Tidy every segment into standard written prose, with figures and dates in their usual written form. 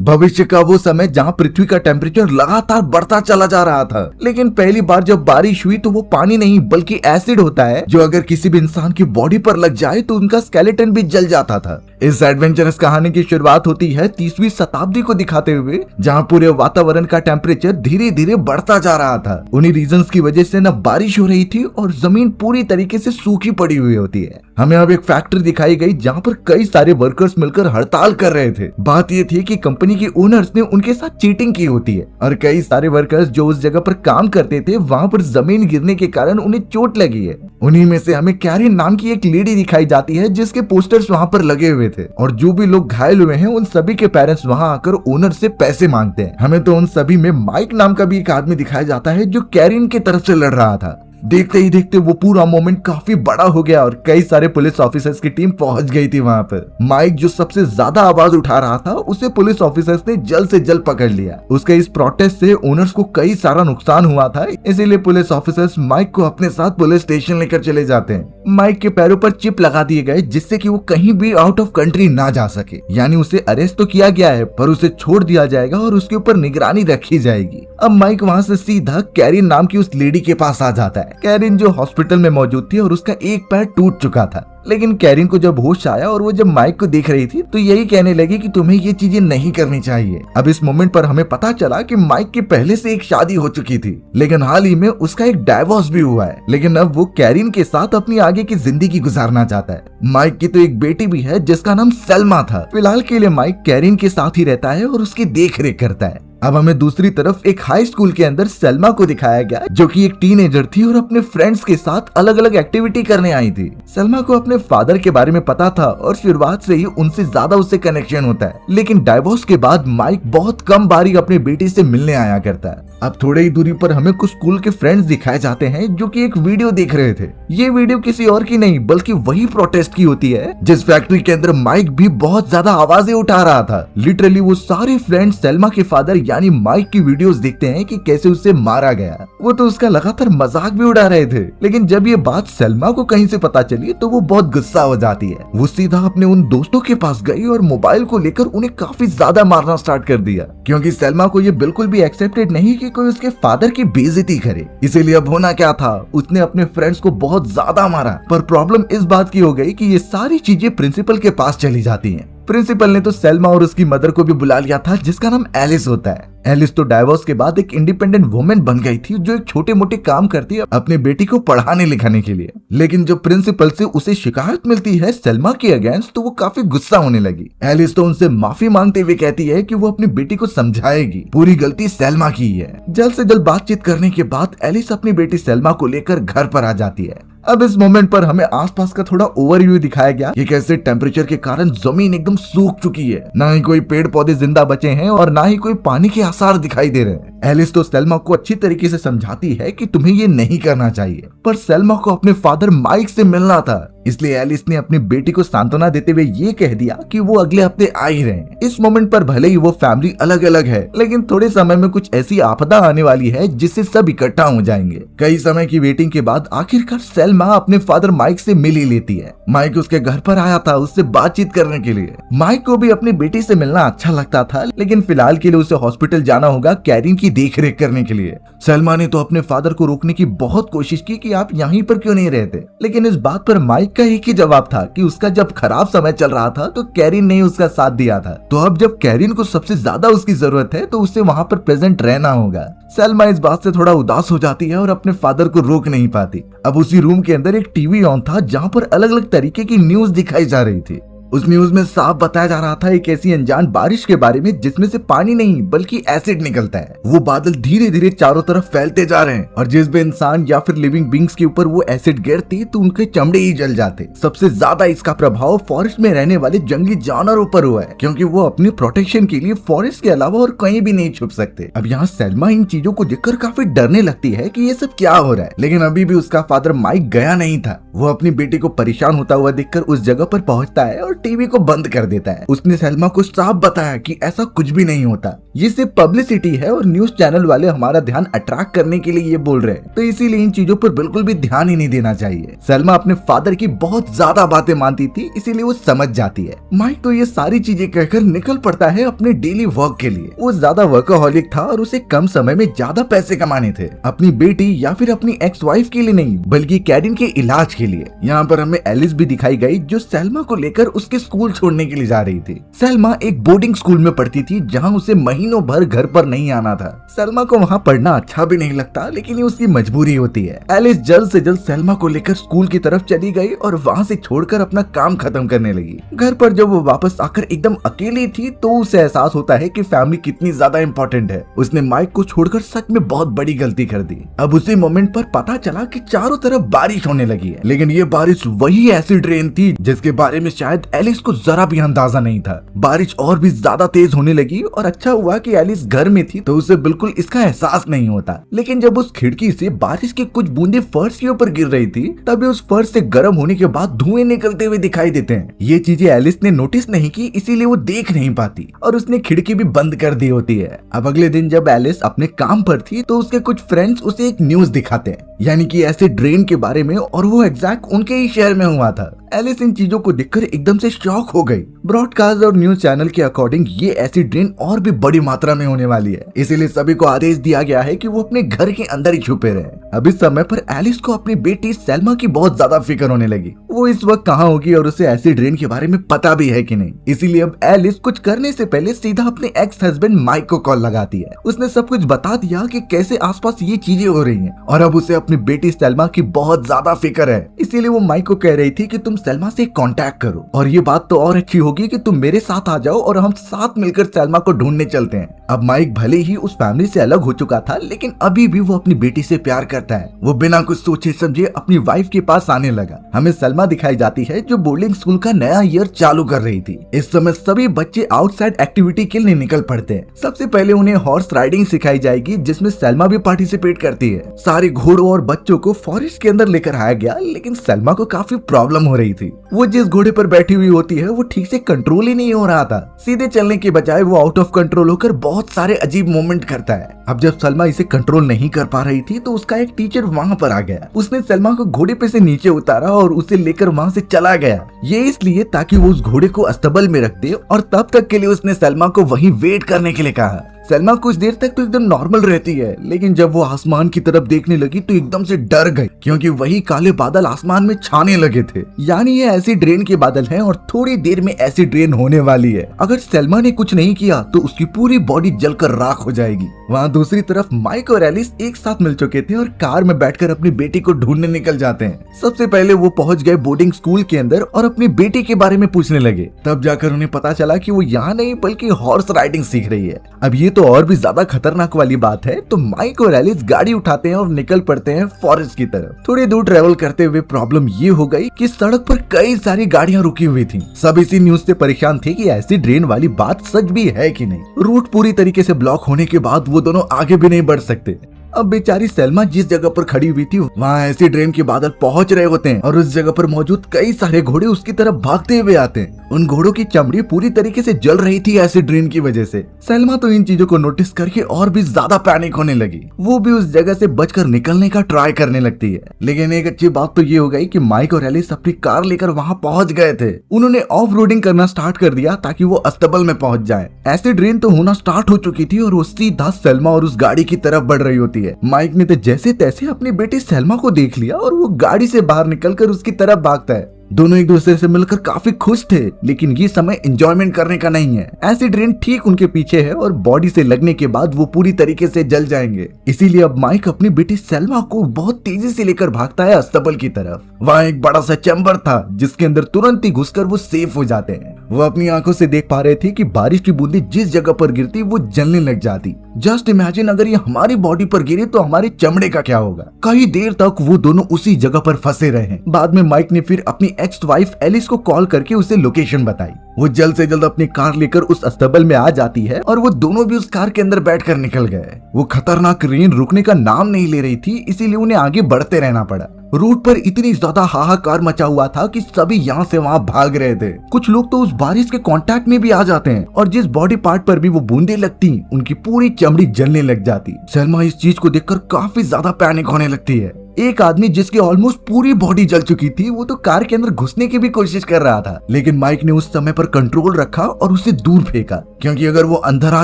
भविष्य का वो समय जहाँ पृथ्वी का टेम्परेचर लगातार बढ़ता चला जा रहा था। लेकिन पहली बार जब बारिश हुई तो वो पानी नहीं बल्कि एसिड होता है, जो अगर किसी भी इंसान की बॉडी पर लग जाए तो उनका स्केलेटन भी जल जाता था। इस एडवेंचरस कहानी की शुरुआत होती है 30वीं शताब्दी को दिखाते हुए, जहाँ पूरे वातावरण का टेम्परेचर धीरे धीरे बढ़ता जा रहा था। उन्हीं रीजंस की वजह से न बारिश हो रही थी और जमीन पूरी तरीके से सूखी पड़ी हुई होती है। हमें अब एक फैक्ट्री दिखाई गई जहाँ पर कई सारे वर्कर्स मिलकर हड़ताल कर रहे थे। बात ये थी कि कंपनी के ओनर्स ने उनके साथ चीटिंग की होती है और कई सारे वर्कर्स जो उस जगह पर काम करते थे वहाँ पर जमीन गिरने के कारण उन्हें चोट लगी है। उन्हीं में से हमें कैरिन नाम की एक लेडी दिखाई जाती है जिसके पोस्टर्स वहाँ पर लगे हुए थे, और जो भी लोग घायल हुए हैं उन सभी के पेरेंट्स वहाँ आकर ओनर से पैसे मांगते हैं। हमें तो उन सभी में माइक नाम का भी एक आदमी दिखाया जाता है जो कैरिन की तरफ से लड़ रहा था। देखते ही देखते वो पूरा मोमेंट काफी बड़ा हो गया और कई सारे पुलिस ऑफिसर्स की टीम पहुंच गई थी वहां पर। माइक जो सबसे ज्यादा आवाज उठा रहा था उसे पुलिस ऑफिसर्स ने जल्द से जल्द पकड़ लिया। उसके इस प्रोटेस्ट से ओनर्स को कई सारा नुकसान हुआ था, इसीलिए पुलिस ऑफिसर्स माइक को अपने साथ पुलिस स्टेशन लेकर चले जाते हैं। माइक के पैरों पर चिप लगा दिए गए जिससे कि वो कहीं भी आउट ऑफ कंट्री ना जा सके। यानी उसे अरेस्ट तो किया गया है पर उसे छोड़ दिया जाएगा और उसके ऊपर निगरानी रखी जाएगी। अब माइक वहाँ से सीधा कैरिन नाम की उस लेडी के पास आ जाता है। कैरिन जो हॉस्पिटल में मौजूद थी और उसका एक पैर टूट चुका था। लेकिन कैरिन को जब होश आया और वो जब माइक को देख रही थी तो यही कहने लगी कि तुम्हें ये चीजें नहीं करनी चाहिए। अब इस मोमेंट पर हमें पता चला कि माइक की पहले से एक शादी हो चुकी थी, लेकिन हाल ही में उसका एक डाइवोर्स भी हुआ है। लेकिन अब वो कैरिन के साथ अपनी आगे की जिंदगी गुजारना चाहता है। माइक की तो एक बेटी भी है जिसका नाम सलमा था। फिलहाल के लिए माइक कैरिन के साथ ही रहता है और उसकी देख रेख करता है। अब हमें दूसरी तरफ एक हाई स्कूल के अंदर सलमा को दिखाया गया जो कि एक टीनेजर थी और अपने फ्रेंड्स के साथ अलग अलग एक्टिविटी करने आई थी। सलमा को अपने फादर के बारे में पता था और शुरुआत से ही उनसे ज्यादा उससे कनेक्शन होता है, लेकिन डाइवोर्स के बाद माइक बहुत कम बारी अपने बेटी से मिलने आया करता है। अब थोड़े ही दूरी पर हमें कुछ स्कूल के फ्रेंड्स दिखाए जाते हैं जो कि एक वीडियो देख रहे थे। ये वीडियो किसी और की नहीं बल्कि वही प्रोटेस्ट की होती है जिस फैक्ट्री के अंदर माइक भी बहुत ज्यादा आवाजें उठा रहा था। लिटरली वो सारे फ्रेंड्स सलमा के फादर यानी माइक की वीडियोस देखते हैं कि कैसे उसे मारा गया। वो तो उसका लगातार मजाक भी उड़ा रहे थे, लेकिन जब ये बात सलमा को कहीं से पता चली तो वो बहुत गुस्सा हो जाती है। वो सीधा अपने उन दोस्तों के पास गई और मोबाइल को लेकर उन्हें काफी ज्यादा मारना स्टार्ट कर दिया, क्योंकि सलमा को ये बिल्कुल भी एक्सेप्टेड नहीं कि कोई उसके फादर की बेइज्जती करे। इसीलिए अब होना क्या था, उसने अपने फ्रेंड्स को बहुत ज्यादा मारा। पर प्रॉब्लम इस बात की हो गई कि ये सारी चीजें प्रिंसिपल के पास चली जाती हैं। प्रिंसिपल ने तो सलमा और उसकी मदर को भी बुला लिया था जिसका नाम एलिस होता है। एलिस तो डाइवोर्स के बाद एक इंडिपेंडेंट वुमेन बन गई थी जो एक छोटे मोटे काम करती है अपने बेटी को पढ़ाने लिखाने के लिए। लेकिन जब प्रिंसिपल से उसे शिकायत मिलती है सलमा के अगेंस्ट तो वो काफी गुस्सा होने लगी। एलिस तो उनसे माफी मांगते हुए कहती है कि वो अपनी बेटी को समझाएगी, पूरी गलती सलमा की है। जल्द से जल्द बातचीत करने के बाद एलिस अपनी बेटी सलमा को लेकर घर पर आ जाती है। अब इस मोमेंट पर हमें आसपास का थोड़ा ओवरव्यू दिखाया गया कि कैसे टेम्परेचर के कारण जमीन एकदम सूख चुकी है, ना ही कोई पेड़ पौधे जिंदा बचे हैं और ना ही कोई पानी के आसार दिखाई दे रहे हैं। एलिस तो सलमा को अच्छी तरीके से समझाती है कि तुम्हें ये नहीं करना चाहिए, पर सलमा को अपने फादर माइक से मिलना था, इसलिए एलिस ने अपनी बेटी को सांत्वना देते हुए ये कह दिया कि वो अगले हफ्ते आ ही रहे। इस मोमेंट पर भले ही वो फैमिली अलग अलग है, लेकिन थोड़े समय में कुछ ऐसी आपदा आने वाली है जिससे सब इकट्ठा हो जाएंगे। कई समय की वेटिंग के बाद आखिरकार सलमा अपने फादर माइक से मिल ही लेती है। माइक उसके घर पर आया था उससे बातचीत करने के लिए। माइक को भी अपनी बेटी से मिलना अच्छा लगता था, लेकिन फिलहाल के लिए उसे हॉस्पिटल जाना होगा कैरिन की देखरेख करने के लिए। सलमा ने तो अपने फादर को रोकने की बहुत कोशिश की कि आप यहीं पर क्यों नहीं रहते, लेकिन इस बात पर माइक का एक ही जवाब था कि उसका जब खराब समय चल रहा था तो कैरिन ने उसका साथ दिया था, तो अब जब कैरिन को सबसे ज्यादा उसकी जरूरत है तो उसे वहाँ पर प्रेजेंट रहना होगा। सलमा इस बात से थोड़ा उदास हो जाती है और अपने फादर को रोक नहीं पाती। अब उसी रूम के अंदर एक टीवी ऑन था जहाँ पर अलग अलग तरीके की न्यूज दिखाई जा रही थी। उस न्यूज में साफ बताया जा रहा था एक ऐसी अनजान बारिश के बारे में जिसमें से पानी नहीं बल्कि एसिड निकलता है। वो बादल धीरे धीरे चारों तरफ फैलते जा रहे हैं और जिस भी इंसान या फिर लिविंग बींग्स के ऊपर वो एसिड गिरती तो उनके चमड़े ही जल जाते। सबसे ज्यादा इसका प्रभाव फॉरेस्ट में रहने वाले जंगली जानवरों पर हुआ है, क्योंकि वो अपनी प्रोटेक्शन के लिए फॉरेस्ट के अलावा और कहीं भी नहीं छुप सकते। अब यहाँ सलमा इन चीजों को देखकर काफी डरने लगती है कि ये सब क्या हो रहा है, लेकिन अभी भी उसका फादर माइक गया नहीं था। वो अपनी बेटी को परेशान होता हुआ देखकर उस जगह पर पहुंचता है और टीवी को बंद कर देता है। उसने सलमा को साफ बताया कि ऐसा कुछ भी नहीं होता, ये सिर्फ पब्लिसिटी है और न्यूज चैनल वाले हमारा ध्यान अट्रैक्ट करने के लिए ये बोल रहे हैं, तो इसीलिए इन चीजों पर बिल्कुल भी ध्यान ही नहीं देना चाहिए। सलमा अपने फादर की बहुत ज्यादा बातें मानती थी, इसीलिए वो समझ जाती है। माइक तो ये सारी चीजें कहकर निकल पड़ता है अपने डेली वर्क के लिए। वो ज्यादा वर्कaholic था और उसे कम समय में ज्यादा पैसे कमाने थे, अपनी बेटी या फिर अपनी एक्स वाइफ के लिए नहीं, बल्कि कैरिन के इलाज के लिए। यहाँ पर हमें एलिस भी दिखाई गई जो सलमा को लेकर उसके स्कूल छोड़ने के लिए जा रही थी। सलमा एक बोर्डिंग स्कूल में पढ़ती थी जहाँ उसे महीनों भर घर पर नहीं आना था। सलमा को वहाँ पढ़ना अच्छा भी नहीं लगता, लेकिन ये उसकी मजबूरी होती है। एलिस जल्द से जल्द सलमा को लेकर स्कूल की तरफ चली गई और वहाँ से छोड़कर अपना काम खत्म करने लगी। घर पर जब वो वापस आकर एकदम अकेली थी तो उसे एहसास होता है कि फैमिली कितनी ज्यादा इम्पोर्टेंट है। उसने माइक को छोड़कर सच में बहुत बड़ी गलती कर दी। अब उसी मोमेंट पर पता चला कि चारों तरफ बारिश होने लगी है, लेकिन ये बारिश वही एसिड रेन थी जिसके बारे में शायद एलिस को जरा भी अंदाजा नहीं था। बारिश और भी ज्यादा तेज होने लगी और अच्छा हुआ कि एलिस घर में थी तो उसे बिल्कुल इसका एहसास नहीं होता। लेकिन जब उस खिड़की से बारिश की कुछ बूंदे फर्श के ऊपर गिर रही थी तभी उस फर्श से गर्म होने के बाद धुएं निकलते हुए दिखाई देते हैं। ये चीजें एलिस ने नोटिस नहीं की, इसीलिए वो देख नहीं पाती और उसने खिड़की भी बंद कर दी होती है। अब अगले दिन जब एलिस अपने काम पर थी तो उसके कुछ फ्रेंड्स उसे एक न्यूज दिखाते हैं, यानी कि ऐसे ड्रेन के बारे में, और वो एग्जैक्ट उनके ही शहर में हुआ था। एलिस इन चीजों को देखकर एकदम से शॉक हो गई। ब्रॉडकास्ट और न्यूज चैनल के अकॉर्डिंग ये एसिड ड्रेन और भी बड़ी मात्रा में होने वाली है, इसीलिए सभी को आदेश दिया गया है कि वो अपने घर के अंदर ही छुपे रहे। अब इस समय पर एलिस को अपनी बेटी सलमा की बहुत ज्यादा फिक्र होने लगी। वो इस वक्त कहाँ होगी और उसे एसिड रेन के बारे में पता भी है कि नहीं। इसीलिए अब एलिस कुछ करने से पहले सीधा अपने एक्स हस्बैंड माइक को कॉल लगाती है। उसने सब कुछ बता दिया कि कैसे आसपास ये चीजें हो रही हैं और अब उसे अपनी बेटी सलमा की बहुत ज्यादा फिक्र है। इसीलिए वो माइक को कह रही थी कि तुम सलमा से कांटेक्ट करो और ये बात तो और अच्छी होगी कि तुम मेरे साथ आ जाओ और हम साथ मिलकर सलमा को ढूंढने चलते हैं। अब माइक भले ही उस फैमिली से अलग हो चुका था, लेकिन अभी भी वो अपनी बेटी से प्यार करता है। वो बिना कुछ सोचे समझे अपनी वाइफ के पास आने लगा। हमें सलमा दिखाई जाती है जो बोर्डिंग स्कूल का नया ईयर चालू कर रही थी। इस समय सभी बच्चे आउटसाइड एक्टिविटी के लिए निकल पड़ते हैं। सबसे पहले उन्हें हॉर्स राइडिंग सिखाई जाएगी जिसमें सलमा भी पार्टिसिपेट करती है। सारे घोड़ों और बच्चों को फॉरेस्ट के अंदर लेकर आया गया, लेकिन सलमा को काफी प्रॉब्लम हो रही थी। वो जिस घोड़े पर बैठी हुई होती है वो ठीक से कंट्रोल ही नहीं हो रहा था। सीधे चलने के बजाय वो आउट ऑफ कंट्रोल होकर बहुत सारे अजीब मूवमेंट करता है। अब जब सलमा इसे कंट्रोल नहीं कर पा रही थी तो उसका एक टीचर वहाँ पर आ गया। उसने सलमा को घोड़े पे से नीचे उतारा और उसे लेकर वहाँ से चला गया। ये इसलिए ताकि वो उस घोड़े को अस्तबल में रख दे और तब तक के लिए उसने सलमा को वहीं वेट करने के लिए कहा। सलमा कुछ देर तक तो एकदम नॉर्मल रहती है, लेकिन जब वो आसमान की तरफ देखने लगी तो एकदम से डर गई क्योंकि वही काले बादल आसमान में छाने लगे थे। यानी ये एसिड रेन के बादल हैं और थोड़ी देर में एसिड रेन होने वाली है। अगर सलमा ने कुछ नहीं किया तो उसकी पूरी बॉडी जलकर राख हो जाएगी। वहाँ दूसरी तरफ माइक और एलिस एक साथ मिल चुके थे और कार में बैठकर अपनी बेटी को ढूंढने निकल जाते हैं। सबसे पहले वो पहुंच गए बोर्डिंग स्कूल के अंदर और अपनी बेटी के बारे में पूछने लगे। तब जाकर उन्हें पता चला कि वो यहाँ नहीं बल्कि हॉर्स राइडिंग सीख रही है। अब ये तो और भी ज्यादा खतरनाक वाली बात है। तो माइक और एलिस गाड़ी उठाते हैं और निकल पड़ते हैं फॉरेस्ट की तरफ। थोड़ी दूर ट्रेवल करते हुए प्रॉब्लम ये हो गई कि सड़क पर कई सारी गाड़ियां रुकी हुई थी। सब इसी न्यूज से परेशान थे कि एसिड रेन वाली बात सच भी है कि नहीं। रूट पूरी तरीके से ब्लॉक होने के बाद वो दोनों आगे भी नहीं बढ़ सकते। अब बेचारी सलमा जिस जगह पर खड़ी हुई थी वहाँ एसिड रेन के बादल पहुंच रहे होते हैं और उस जगह पर मौजूद कई सारे घोड़े उसकी तरफ भागते हुए आते हैं। उन घोड़ों की चमड़ी पूरी तरीके से जल रही थी एसिड रेन की वजह से। सलमा तो इन चीजों को नोटिस करके और भी ज्यादा पैनिक होने लगी। वो भी उस जगह से बचकर निकलने का ट्राई करने लगती है। लेकिन एक अच्छी बात तो ये हो गई कि माइक और एलिस अपनी कार लेकर वहाँ पहुंच गए थे। उन्होंने ऑफ रोडिंग करना स्टार्ट कर दिया ताकि वो अस्तबल में पहुंच जाए। एसिड रेन तो होना स्टार्ट हो चुकी थी और वो सीधा सलमा और उस गाड़ी की तरफ बढ़ रही होती है। माइक ने तो जैसे तैसे अपनी बेटी सलमा को देख लिया और वो गाड़ी से बाहर निकलकर उसकी तरफ भागता है। दोनों एक दूसरे से मिलकर काफी खुश थे, लेकिन ये समय एंजॉयमेंट करने का नहीं है। एसिड रेन ठीक उनके पीछे है और बॉडी से लगने के बाद वो पूरी तरीके से जल जाएंगे। इसीलिए अब माइक अपनी बेटी सलमा को बहुत तेजी से लेकर भागता है अस्तबल की तरफ। वहाँ एक बड़ा सा चैम्बर था जिसके अंदर तुरंत ही घुसकर वो सेफ हो जाते हैं। वो अपनी आंखों से देख पा रहे थे कि बारिश की बूंदें जिस जगह पर गिरती वो जलने लग जाती। जस्ट इमेजिन अगर ये हमारी बॉडी पर गिरे तो हमारे चमड़े का क्या होगा। कई देर तक वो दोनों उसी जगह पर फंसे रहे। बाद में माइक ने फिर अपनी एक्स वाइफ एलिस को कॉल करके उसे लोकेशन बताई। वो जल्द से जल्द अपनी कार लेकर उस अस्तबल में आ जाती है और वो दोनों भी उस कार के अंदर बैठकर निकल गए। वो खतरनाक रेन रुकने का नाम नहीं ले रही थी, इसीलिए उन्हें आगे बढ़ते रहना पड़ा। रोड पर इतनी ज्यादा हाहाकार मचा हुआ था कि सभी यहाँ से वहाँ भाग रहे थे। कुछ लोग तो उस बारिश के कांटेक्ट में भी आ जाते हैं और जिस बॉडी पार्ट पर भी वो बूंदे लगती उनकी पूरी चमड़ी जलने लग जाती। सलमा इस चीज को देखकर काफी ज्यादा पैनिक होने लगती है। एक आदमी जिसकी ऑलमोस्ट पूरी बॉडी जल चुकी थी वो तो कार के अंदर घुसने की भी कोशिश कर रहा था, लेकिन माइक ने उस समय पर कंट्रोल रखा और उसे दूर फेंका, क्योंकि अगर वो अंदर आ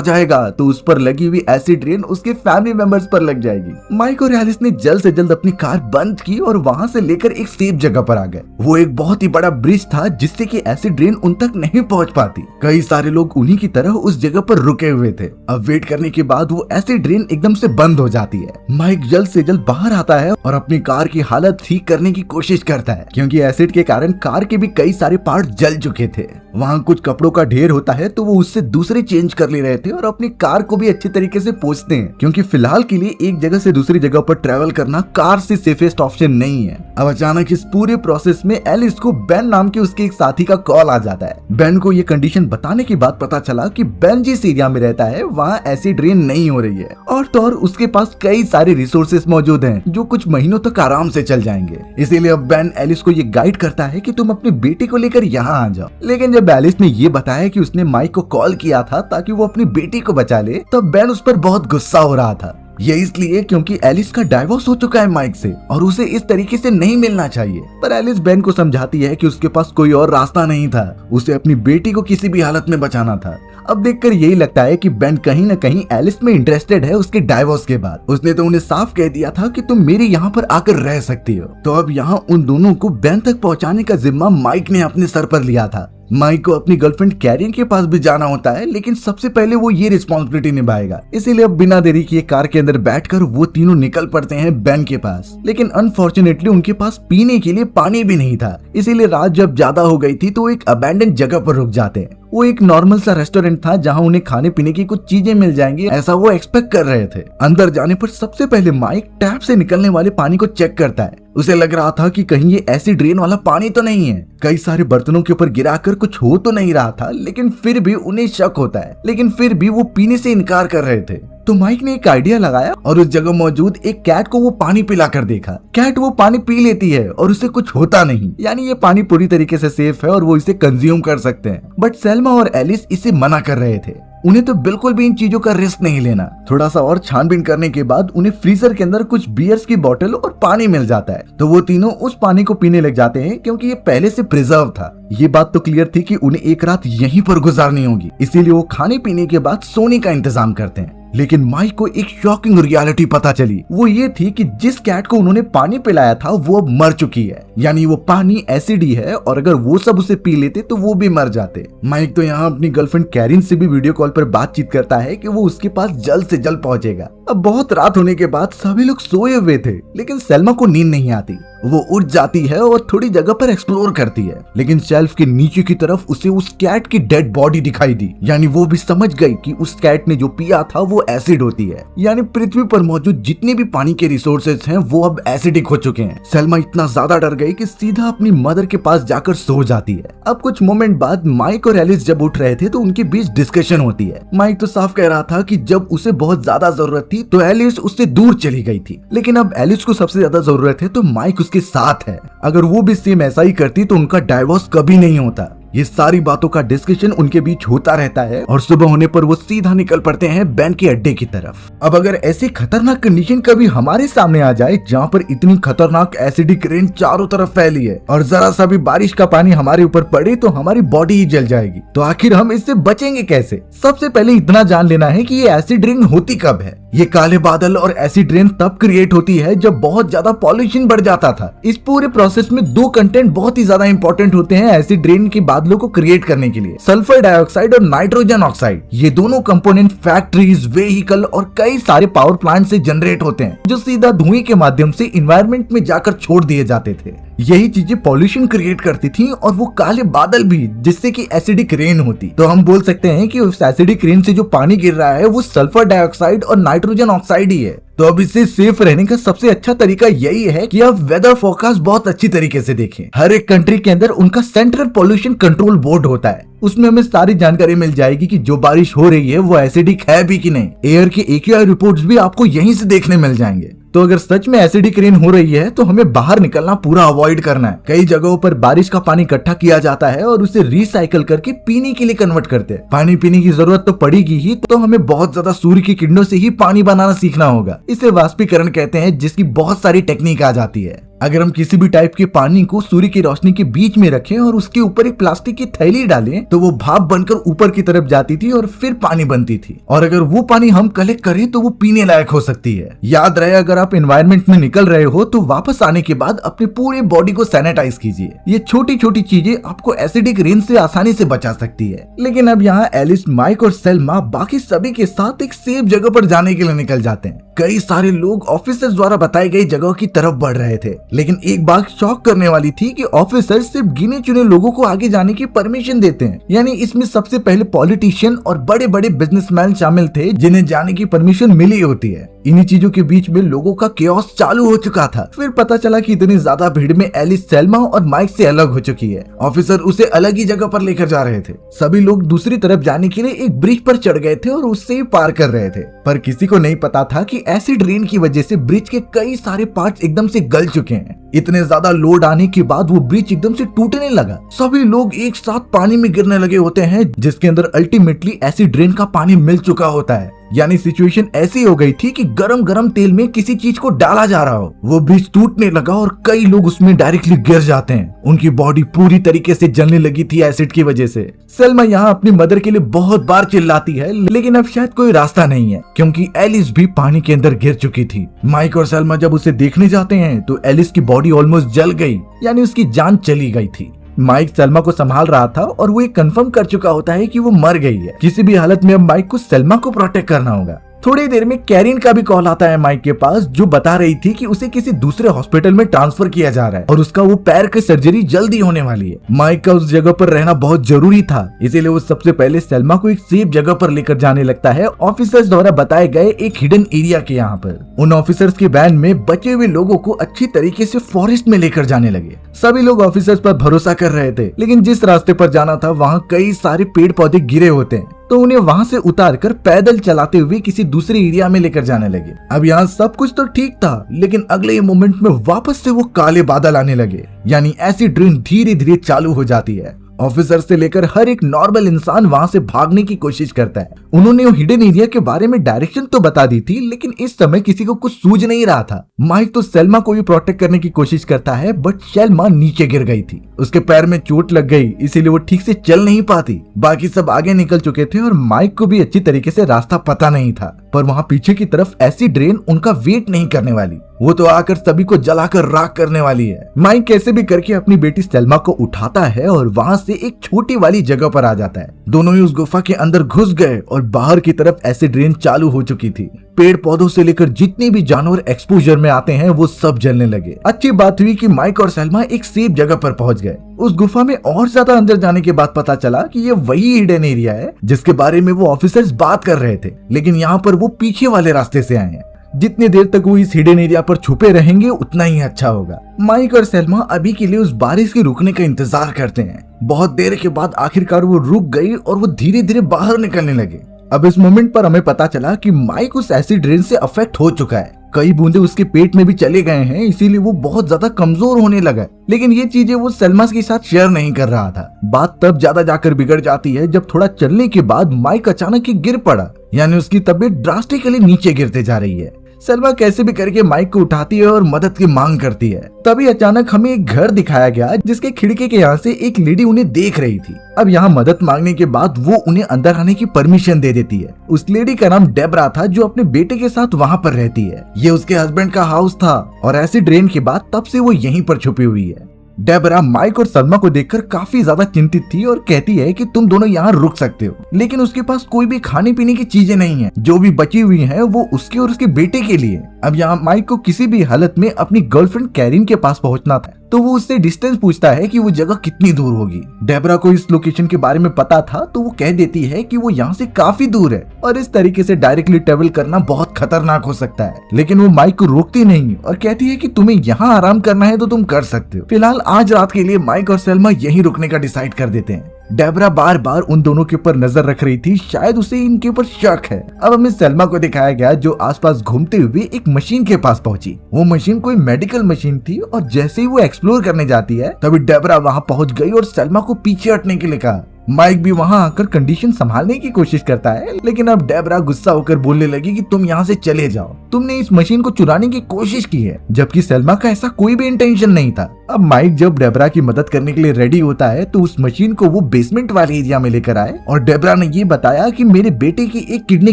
जाएगा तो उस पर लगी हुई एसिड रेन उसके फैमिली मेंबर्स पर लग जाएगी। माइक और एलिस ने जल्द से जल्द अपनी कार बंद की और वहां से लेकर एक सेफ जगह पर आ गए। वो एक बहुत ही बड़ा ब्रिज था जिससे कि एसिड रेन उन तक नहीं पहुंच पाती। कई सारे लोग उन्हीं की तरह उस जगह पर रुके हुए थे। अब वेट करने के बाद वो एसिड रेन एकदम से बंद हो जाती है। माइक जल्द से जल्द बाहर आता है और अपनी कार की हालत ठीक करने की कोशिश करता है, क्योंकि एसिड के कारण कार के भी कई सारे पार्ट जल चुके थे। वहाँ कुछ कपड़ों का ढेर होता है तो वो उससे दूसरे चेंज कर ले रहे थे और अपनी कार को भी अच्छे तरीके से पोंछते हैं, क्योंकि फिलहाल के लिए एक जगह से दूसरी जगह पर ट्रेवल करना कार से सेफेस्ट ऑप्शन नहीं है। अब अचानक इस पूरे प्रोसेस में एलिस को बेन नाम के उसके एक साथी का कॉल आ जाता है। बेन को ये कंडीशन बताने के बाद पता चला कि बेन जिस एरिया में रहता है वहाँ एसिड रेन नहीं हो रही है और तो और उसके पास कई सारे रिसोर्सेस मौजूद हैं जो कुछ महीनों तक आराम से चल जाएंगे। इसीलिए अब बेन एलिस को ये गाइड करता है कि तुम अपने बेटे को लेकर यहाँ आ जाओ। लेकिन जब एलिस ने ये बताया कि उसने माइक को कॉल किया था ताकि वो अपनी बेटी को बचा ले, तब बेन उस पर बहुत गुस्सा हो रहा था। ये इसलिए क्योंकि एलिस का डाइवोर्स हो चुका है माइक से और उसे इस तरीके से नहीं मिलना चाहिए। पर एलिस बेन को समझाती है कि उसके पास कोई और रास्ता नहीं था, उसे अपनी बेटी को किसी भी हालत में बचाना था। अब देखकर यही लगता है कि बेन कहीं न कहीं एलिस में इंटरेस्टेड है उसके डाइवोर्स के बाद। उसने तो उन्हें साफ कह दिया था कि तुम मेरे यहाँ पर आकर रह सकती हो। तो अब यहाँ उन दोनों को बेन तक पहुँचाने का जिम्मा माइक ने अपने सर पर लिया था। माइक को अपनी गर्लफ्रेंड कैरिन के पास भी जाना होता है, लेकिन सबसे पहले वो ये रिस्पॉन्सिबिलिटी निभाएगा। इसीलिए अब बिना देरी किए कार के अंदर बैठकर वो तीनों निकल पड़ते हैं बेन के पास। लेकिन अनफॉर्चुनेटली उनके पास पीने के लिए पानी भी नहीं था। इसीलिए रात जब ज्यादा हो गई थी तो वो एक अबैंडन जगह पर रुक जाते हैं। वो एक नॉर्मल सा रेस्टोरेंट था जहां उन्हें खाने पीने की कुछ चीजें मिल जाएंगी, ऐसा वो एक्सपेक्ट कर रहे थे। अंदर जाने पर सबसे पहले माइक टैप से निकलने वाले पानी को चेक करता है। उसे लग रहा था कि कहीं ये एसिड रेन वाला पानी तो नहीं है। कई सारे बर्तनों के ऊपर गिराकर कुछ हो तो नहीं रहा था, लेकिन फिर भी उन्हें शक होता है। लेकिन फिर भी वो पीने से इनकार कर रहे थे। तो माइक ने एक आइडिया लगाया और उस जगह मौजूद एक कैट को वो पानी पिलाकर देखा। कैट वो पानी पी लेती है और उसे कुछ होता नहीं, यानी ये पानी पूरी तरीके से सेफ है और वो इसे कंज्यूम कर सकते हैं। बट सेल्मा और एलिस इसे मना कर रहे थे। उन्हें तो बिल्कुल भी इन चीजों का रिस्क नहीं लेना। थोड़ा सा और छानबीन करने के बाद उन्हें फ्रीजर के अंदर कुछ बियर्स की बोतल और पानी मिल जाता है। तो वो तीनों उस पानी को पीने लग जाते हैं, क्योंकि ये पहले से प्रिजर्व था। ये बात तो क्लियर थी कि उन्हें एक रात यहीं पर गुजारनी होगी, इसीलिए वो खाने पीने के बाद सोने का इंतजाम करते हैं। लेकिन माइक को एक शॉकिंग रियलिटी पता चली। वो ये थी कि जिस कैट को उन्होंने पानी पिलाया था वो अब मर चुकी है, यानी वो पानी एसिड ही है और अगर वो सब उसे पी लेते तो वो भी मर जाते। माइक तो यहाँ अपनी गर्लफ्रेंड कैरिन से भी वीडियो कॉल पर बातचीत करता है कि वो उसके पास जल्द से जल्द पहुंचेगा। अब बहुत रात होने के बाद सभी लोग सोए हुए थे, लेकिन सेल्मा को नींद नहीं आती। वो उठ जाती है और थोड़ी जगह पर एक्सप्लोर करती है, लेकिन शेल्फ के नीचे की तरफ उसे उस कैट की डेड बॉडी दिखाई दी। यानी वो भी समझ गई कि उस कैट ने जो पिया था वो एसिड होती है। यानी पृथ्वी पर मौजूद जितने भी पानी के रिसोर्सेज हैं वो अब एसिडिक हो चुके हैं। सेल्मा इतना ज्यादा डर गई कि सीधा अपनी मदर के पास जाकर सो जाती है। अब कुछ मोमेंट बाद माइक और एलिस जब उठ रहे थे तो उनके बीच डिस्कशन होती है। माइक तो साफ कह रहा था कि जब उसे बहुत ज्यादा जरूरत थी तो एलिस उससे दूर चली गई थी, लेकिन अब एलिस को सबसे ज्यादा जरूरत है तो माइक उसके साथ है। अगर वो भी सेम ऐसा ही करती तो उनका डाइवोर्स कभी नहीं होता। ये सारी बातों का डिस्कशन उनके बीच होता रहता है और सुबह होने पर वो सीधा निकल पड़ते हैं बेन के अड्डे की तरफ। अब अगर ऐसी खतरनाक कंडीशन कभी हमारे सामने आ जाए जहाँ पर इतनी खतरनाक एसिडिक रेन चारों तरफ फैली है और जरा सा भी बारिश का पानी हमारे ऊपर पड़े तो हमारी बॉडी ही जल जाएगी, तो आखिर हम इससे बचेंगे कैसे? सबसे पहले इतना जान लेना है कि ये एसिड रेन होती कब है। ये काले बादल और एसिड रेन तब क्रिएट होती है जब बहुत ज्यादा पॉल्यूशन बढ़ जाता था। इस पूरे प्रोसेस में दो कंटेंट बहुत ही ज्यादा इंपॉर्टेंट होते हैं एसिड रेन के बादलों को क्रिएट करने के लिए, सल्फर डाइऑक्साइड और नाइट्रोजन ऑक्साइड। ये दोनों कंपोनेंट फैक्ट्रीज, व्हीकल और कई सारे पावर प्लांट से जनरेट होते हैं, जो सीधा धुएं के माध्यम से इन्वायरमेंट में जाकर छोड़ दिए जाते थे। यही चीजें पॉल्यूशन क्रिएट करती थी और वो काले बादल भी, जिससे कि एसिडिक रेन होती। तो हम बोल सकते हैं कि उस एसिडिक रेन से जो पानी गिर रहा है वो सल्फर डाइऑक्साइड और नाइट्रोजन ऑक्साइड ही है। तो अब इससे सेफ रहने का सबसे अच्छा तरीका यही है कि आप वेदर फोरकास्ट बहुत अच्छी तरीके से देखें। हर एक कंट्री के अंदर उनका सेंट्रल पॉल्यूशन कंट्रोल बोर्ड होता है, उसमें हमें सारी जानकारी मिल जाएगी कि जो बारिश हो रही है वो एसिडिक है भी कि नहीं। एयर के AQI रिपोर्ट्स भी आपको यहीं से देखने मिल जाएंगे। तो अगर सच में एसिडिक रेन हो रही है तो हमें बाहर निकलना पूरा अवॉइड करना है। कई जगहों पर बारिश का पानी इकट्ठा किया जाता है और उसे रिसाइकल करके पीने के लिए कन्वर्ट करते हैं। पानी पीने की जरूरत तो पड़ेगी ही, तो हमें बहुत ज्यादा सूर्य की किरणों से ही पानी बनाना सीखना होगा। इसे वाष्पीकरण कहते हैं, जिसकी बहुत सारी टेक्निक आ जाती है। अगर हम किसी भी टाइप के पानी को सूर्य की रोशनी के बीच में रखें और उसके ऊपर एक प्लास्टिक की थैली डालें तो वो भाप बनकर ऊपर की तरफ जाती थी और फिर पानी बनती थी। और अगर वो पानी हम कलेक्ट करें तो वो पीने लायक हो सकती है। याद रहे, अगर आप एनवायरनमेंट में निकल रहे हो तो वापस आने के बाद अपने पूरे बॉडी को सैनिटाइज कीजिए। ये छोटी छोटी चीजें आपको एसिडिक रेन से आसानी से बचा सकती है। लेकिन अब यहाँ एलिस, माइक और सेल्मा बाकी सभी के साथ एक सेफ जगह पर जाने के लिए निकल जाते हैं। कई सारे लोग ऑफिसर्स द्वारा बताई गई जगह की तरफ बढ़ रहे थे, लेकिन एक बात शॉक करने वाली थी कि ऑफिसर सिर्फ गिने चुने लोगों को आगे जाने की परमिशन देते हैं। यानी इसमें सबसे पहले पॉलिटिशियन और बड़े बड़े बिजनेसमैन शामिल थे जिन्हें जाने की परमिशन मिली होती है। इन्हीं चीजों के बीच में लोगों का केओस चालू हो चुका था। फिर पता चला कि इतनी ज्यादा भीड़ में एलिस, सेल्मा और माइक से अलग हो चुकी है। ऑफिसर उसे अलग ही जगह पर लेकर जा रहे थे। सभी लोग दूसरी तरफ जाने के लिए एक ब्रिज पर चढ़ गए थे और उससे ही पार कर रहे थे, पर किसी को नहीं पता था कि एसिड रेन की वजह से ब्रिज के कई सारे पार्ट्स एकदम से गल चुके हैं। इतने ज्यादा लोड आने के बाद वो ब्रिज एकदम से टूटने लगा। सभी लोग एक साथ पानी में गिरने लगे होते हैं, जिसके अंदर अल्टीमेटली एसिड रेन का पानी मिल चुका होता है। यानी सिचुएशन ऐसी हो गई थी कि गरम गरम तेल में किसी चीज को डाला जा रहा हो। वो ब्रिज टूटने लगा और कई लोग उसमें डायरेक्टली गिर जाते हैं। उनकी बॉडी पूरी तरीके से जलने लगी थी एसिड की वजह से। सेल्मा यहाँ अपनी मदर के लिए बहुत बार चिल्लाती है, लेकिन अब शायद कोई रास्ता नहीं है क्योंकि एलिस भी पानी के अंदर गिर चुकी थी। माइक और सेल्मा जब उसे देखने जाते हैं तो एलिस की बॉडी ऑलमोस्ट जल गई, यानी उसकी जान चली गई थी। माइक सेल्मा को संभाल रहा था और वो ये कंफर्म कर चुका होता है कि वो मर गई है। किसी भी हालत में अब माइक को सेल्मा को प्रोटेक्ट करना होगा। थोड़ी देर में कैरिन का भी कॉल आता है माइक के पास, जो बता रही थी कि उसे किसी दूसरे हॉस्पिटल में ट्रांसफर किया जा रहा है और उसका वो पैर की सर्जरी जल्दी होने वाली है। माइक का उस जगह पर रहना बहुत जरूरी था, इसीलिए वो सबसे पहले सेल्मा को एक सेफ जगह पर लेकर जाने लगता है, ऑफिसर्स द्वारा बताए गए एक हिडन एरिया के यहाँ पर। उन ऑफिसर्स के वैन में बचे हुए लोगों को अच्छी तरीके से फॉरेस्ट में लेकर जाने लगे। सभी लोग ऑफिसर्स पर भरोसा कर रहे थे, लेकिन जिस रास्ते पर जाना था वहाँ कई सारे पेड़ पौधे गिरे होते हैं, तो उन्हें वहां से उतारकर पैदल चलाते हुए किसी दूसरे एरिया में लेकर जाने लगे। अब यहाँ सब कुछ तो ठीक था, लेकिन अगले ही मोमेंट में वापस से वो काले बादल आने लगे, यानी एसिड रेन धीरे धीरे चालू हो जाती है। ऑफिसर से लेकर हर एक नॉर्मल इंसान वहां से भागने की कोशिश करता है। उन्होंने वो हिडन एरिया के बारे में डायरेक्शन तो बता दी थी, लेकिन इस समय किसी को कुछ सूझ नहीं रहा था। माइक तो सेल्मा को भी प्रोटेक्ट करने की कोशिश करता है, बट सेल्मा नीचे गिर गई थी। उसके पैर में चोट लग गई, इसीलिए वो ठीक से चल नहीं पाती। बाकी सब आगे निकल चुके थे और माइक को भी अच्छी तरीके से रास्ता पता नहीं था, पर वहाँ पीछे की तरफ एसिड रेन उनका वेट नहीं करने वाली। वो तो आकर सभी को जलाकर राख करने वाली है। माइक कैसे भी करके अपनी बेटी सेल्मा को उठाता है और वहाँ से एक छोटी वाली जगह पर आ जाता है। दोनों ही उस गुफा के अंदर घुस गए और बाहर की तरफ एसिड रेन चालू हो चुकी थी। पेड़ पौधों से लेकर जितने भी जानवर एक्सपोजर में आते हैं वो सब जलने लगे। अच्छी बात हुई कि माइक और सेल्मा एक सेफ जगह पर पहुंच गए। उस गुफा में और ज्यादा अंदर जाने के बाद पता चला कि ये वही हिडन एरिया है जिसके बारे में वो ऑफिसर्स बात कर रहे थे, लेकिन यहाँ पर वो पीछे वाले रास्ते से आए हैं। जितनी देर तक वो इस हिडन एरिया पर छुपे रहेंगे उतना ही अच्छा होगा। माइक और सेल्मा अभी के लिए उस बारिश के रुकने का इंतजार करते हैं। बहुत देर के बाद आखिरकार वो रुक गई और वो धीरे धीरे बाहर निकलने लगे। अब इस मोमेंट पर हमें पता चला कि माइक उस एसिड रेन से अफेक्ट हो चुका है। कई बूंदे उसके पेट में भी चले गए हैं, इसीलिए वो बहुत ज्यादा कमजोर होने लगा। लेकिन ये चीजें वो सेल्मा के साथ शेयर नहीं कर रहा था। बात तब ज्यादा जाकर बिगड़ जाती है जब थोड़ा चलने के बाद माइक अचानक ही गिर पड़ा, यानी उसकी तबीयत ड्रास्टिकली नीचे गिरते जा रही है। सेल्मा कैसे भी करके माइक को उठाती है और मदद की मांग करती है। तभी अचानक हमें एक घर दिखाया गया जिसके खिड़की के यहाँ से एक लेडी उन्हें देख रही थी। अब यहाँ मदद मांगने के बाद वो उन्हें अंदर आने की परमिशन दे देती है। उस लेडी का नाम डेबरा था, जो अपने बेटे के साथ वहाँ पर रहती है। ये उसके हस्बैंड का हाउस था और एसिड रेन के बाद तब से वो यहीं पर छुपी हुई है। डेबरा माइक और सलमा को देखकर काफी ज्यादा चिंतित थी और कहती है कि तुम दोनों यहाँ रुक सकते हो, लेकिन उसके पास कोई भी खाने पीने की चीजें नहीं है। जो भी बची हुई है वो उसके और उसके बेटे के लिए। अब यहाँ माइक को किसी भी हालत में अपनी गर्लफ्रेंड कैरिन के पास पहुंचना था, तो वो उससे डिस्टेंस पूछता है कि वो जगह कितनी दूर होगी। डेबरा को इस लोकेशन के बारे में पता था, तो वो कह देती है कि वो यहाँ से काफी दूर है और इस तरीके से डायरेक्टली ट्रेवल करना बहुत खतरनाक हो सकता है। लेकिन वो माइक को रोकती नहीं और कहती है कि तुम्हें यहाँ आराम करना है तो तुम कर सकते हो। फिलहाल आज रात के लिए माइक और सेल्मा यहीं रुकने का डिसाइड कर देते हैं। डेबरा बार बार उन दोनों के ऊपर नजर रख रही थी, शायद उसे इनके ऊपर शक है। अब हमें सलमा को दिखाया गया जो आसपास घूमते हुए एक मशीन के पास पहुंची। वो मशीन कोई मेडिकल मशीन थी और जैसे ही वो एक्सप्लोर करने जाती है तभी डेबरा वहां पहुंच गई और सलमा को पीछे हटने के लिए कहा। माइक भी वहां आकर कंडीशन संभालने की कोशिश करता है, लेकिन अब डेबरा गुस्सा होकर बोलने लगी कि तुम यहाँ से चले जाओ, तुमने इस मशीन को चुराने की कोशिश की है, जबकि सलमा का ऐसा कोई भी इंटेंशन नहीं था। अब माइक जब डेबरा की मदद करने के लिए रेडी होता है तो उस मशीन को वो बेसमेंट वाले एरिया में लेकर आए और डेबरा ने ये बताया कि मेरे बेटे की एक किडनी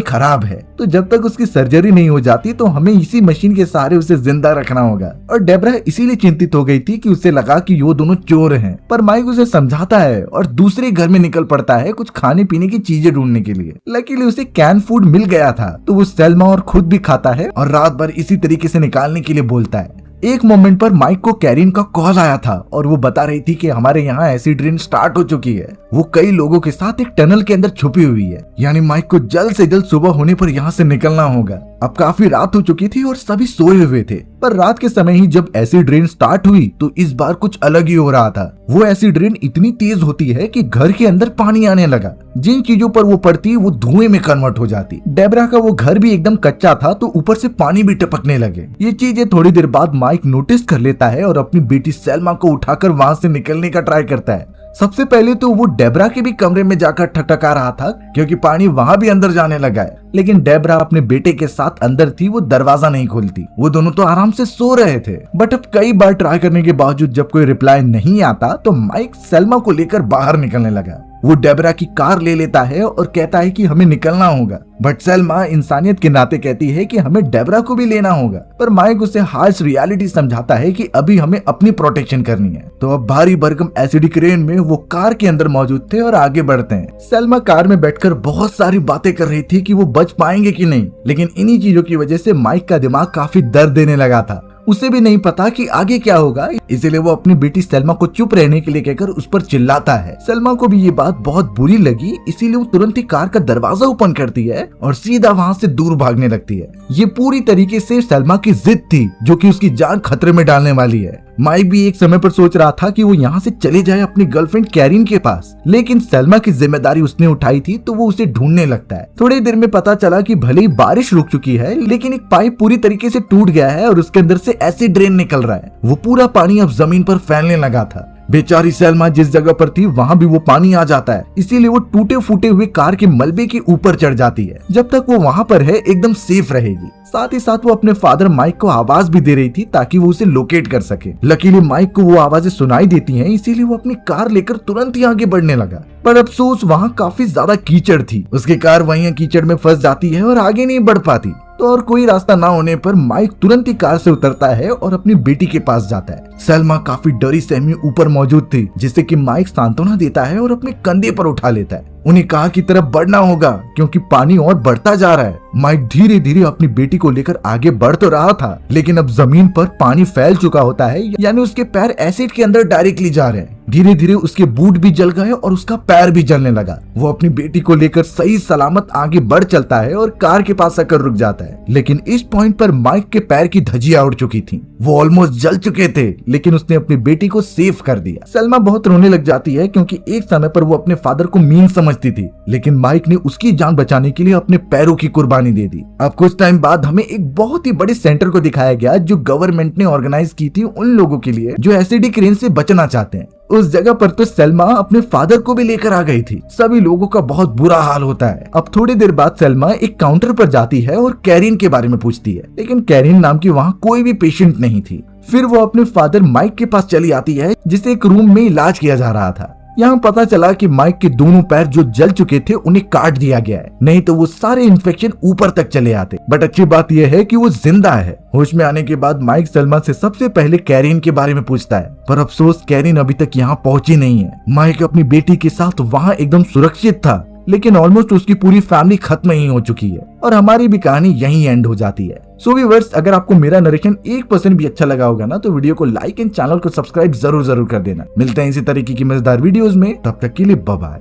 खराब है, तो जब तक उसकी सर्जरी नहीं हो जाती तो हमें इसी मशीन के सहारे उसे जिंदा रखना होगा। और डेबरा इसीलिए चिंतित हो गई थी कि उसे लगा कि वो दोनों चोर हैं, पर माइक उसे समझाता है और दूसरे घर में निकल पड़ता है कुछ खाने पीने की चीजें ढूंढने के लिए। लकीली उसे कैन फूड मिल गया था तो वो सलमा और खुद भी खाता है और रात भर इसी तरीके से निकालने के लिए बोलता है। एक मोमेंट पर माइक को कैरिन का कॉल आया था और वो बता रही थी कि हमारे यहाँ एसिड रेन स्टार्ट हो चुकी है। वो कई लोगों के साथ एक टनल के अंदर छुपी हुई है, यानी माइक को जल्द से जल्द सुबह होने पर यहाँ से निकलना होगा। अब काफी रात हो चुकी थी और सभी सोए हुए थे, पर रात के समय ही जब एसिड रेन स्टार्ट हुई तो इस बार कुछ अलग ही हो रहा था। वो एसिड रेन इतनी तेज होती है कि घर के अंदर पानी आने लगा। जिन चीजों पर वो पड़ती वो धुएं में कन्वर्ट हो जाती। डेबरा का वो घर भी एकदम कच्चा था तो ऊपर से पानी भी टपकने लगे। ये चीजें थोड़ी देर बाद माइक नोटिस कर लेता है और अपनी बेटी सलमा को उठाकर वहां से निकलने का ट्राई करता है। सबसे पहले तो वो डेबरा के भी कमरे में जाकर ठकठका रहा था क्योंकि पानी वहां भी अंदर जाने लगा है, लेकिन डेबरा अपने बेटे के साथ अंदर थी, वो दरवाजा नहीं खोलती। वो दोनों तो आराम से सो रहे थे, बट अब कई बार ट्राई करने के बावजूद जब कोई रिप्लाई नहीं आता तो माइक सलमा को लेकर बाहर निकलने लगा। वो डेबरा की कार ले लेता है और कहता है कि हमें निकलना होगा, बट सलमा इंसानियत के नाते कहती है कि हमें डेबरा को भी लेना होगा। पर माइक उसे हार्श रियलिटी समझाता है कि अभी हमें अपनी प्रोटेक्शन करनी है। तो अब भारी भरकम एसिडिक रेन में वो कार के अंदर मौजूद थे और आगे बढ़ते हैं। सलमा कार में बैठकर बहुत सारी बातें कर रही थी कि वो बच पाएंगे कि नहीं, लेकिन इन्हीं चीजों की वजह से माइक का दिमाग काफी दर्द देने लगा था। उसे भी नहीं पता कि आगे क्या होगा, इसीलिए वो अपनी बेटी सलमा को चुप रहने के लिए कहकर उस पर चिल्लाता है। सलमा को भी ये बात बहुत बुरी लगी, इसीलिए वो तुरंत ही कार का दरवाजा ओपन करती है और सीधा वहाँ से दूर भागने लगती है। ये पूरी तरीके से सलमा की जिद थी जो कि उसकी जान खतरे में डालने वाली है। माइक भी एक समय पर सोच रहा था कि वो यहाँ से चले जाए अपनी गर्लफ्रेंड कैरिन के पास, लेकिन सलमा की जिम्मेदारी उसने उठाई थी तो वो उसे ढूंढने लगता है। थोड़ी देर में पता चला कि भले ही बारिश रुक चुकी है, लेकिन एक पाइप पूरी तरीके से टूट गया है और उसके अंदर से एसिड रेन निकल रहा है। वो पूरा पानी अब जमीन पर फैलने लगा था। बेचारी सलमा जिस जगह पर थी वहाँ भी वो पानी आ जाता है, इसीलिए वो टूटे फूटे हुए कार के मलबे के ऊपर चढ़ जाती है। जब तक वो वहाँ पर है एकदम सेफ रहेगी। साथ ही साथ वो अपने फादर माइक को आवाज भी दे रही थी ताकि वो उसे लोकेट कर सके। लकीली माइक को वो आवाजें सुनाई देती हैं, इसीलिए वो अपनी कार लेकर तुरंत ही आगे बढ़ने लगा। पर अफसोस वहाँ काफी ज्यादा कीचड़ थी। उसकी कार वहीं कीचड़ में फंस जाती है और आगे नहीं बढ़ पाती। तो और कोई रास्ता ना होने पर माइक तुरंत ही कार से उतरता है और अपनी बेटी के पास जाता है। सलमा काफी डरी सहमी ऊपर मौजूद थी, जिससे कि माइक सांत्वना देता है और अपने कंधे पर उठा लेता है। उन्हें कार की तरफ बढ़ना होगा क्योंकि पानी और बढ़ता जा रहा है। माइक धीरे धीरे अपनी बेटी को लेकर आगे बढ़ तो रहा था, लेकिन अब जमीन पर पानी फैल चुका होता है, यानी उसके पैर एसिड के अंदर डायरेक्टली जा रहे हैं। धीरे धीरे उसके बूट भी जल गए और उसका पैर भी जलने लगा। वो अपनी बेटी को लेकर सही सलामत आगे बढ़ चलता है और कार के पास आकर रुक जाता है, लेकिन इस पॉइंट पर माइक के पैर की धज्जियां उड़ चुकी थी। वो ऑलमोस्ट जल चुके थे, लेकिन उसने अपनी बेटी को सेव कर दिया। सलमा बहुत रोने लग जाती है क्योंकि एक समय पर वो अपने फादर को मीन समझती थी, लेकिन माइक ने उसकी जान बचाने के लिए अपने पैरों की कुर्बानी दे दी। अब कुछ टाइम बाद हमें एक बहुत ही बड़े सेंटर को दिखाया गया जो गवर्नमेंट ने ऑर्गेनाइज की थी उन लोगों के लिए जो एसिडिक रेन से बचना चाहते हैं। उस जगह पर तो सलमा अपने फादर को भी लेकर आ गई थी। सभी लोगों का बहुत बुरा हाल होता है। अब थोड़ी देर बाद सलमा एक काउंटर पर जाती है और कैरिन के बारे में पूछती है, लेकिन कैरिन नाम की वहाँ कोई भी पेशेंट नहीं थी। फिर वो अपने फादर माइक के पास चली आती है, जिसे एक रूम में इलाज किया जा रहा था। यहाँ पता चला कि माइक के दोनों पैर जो जल चुके थे उन्हें काट दिया गया है, नहीं तो वो सारे इन्फेक्शन ऊपर तक चले आते। बट अच्छी बात यह है कि वो जिंदा है। होश में आने के बाद माइक सलमा से सबसे पहले कैरिन के बारे में पूछता है, पर अफसोस कैरिन अभी तक यहाँ पहुंची नहीं है। माइक अपनी बेटी के साथ वहाँ एकदम सुरक्षित था, लेकिन ऑलमोस्ट उसकी पूरी फैमिली खत्म ही हो चुकी है और हमारी भी कहानी यहीं एंड हो जाती है। सो व्यूअर्स, अगर आपको मेरा नरेशन 1% भी अच्छा लगा होगा ना तो वीडियो को लाइक एंड चैनल को सब्सक्राइब जरूर कर देना। मिलते हैं इसी तरीके की मजेदार वीडियोस में, तब तक के लिए बाय बाय।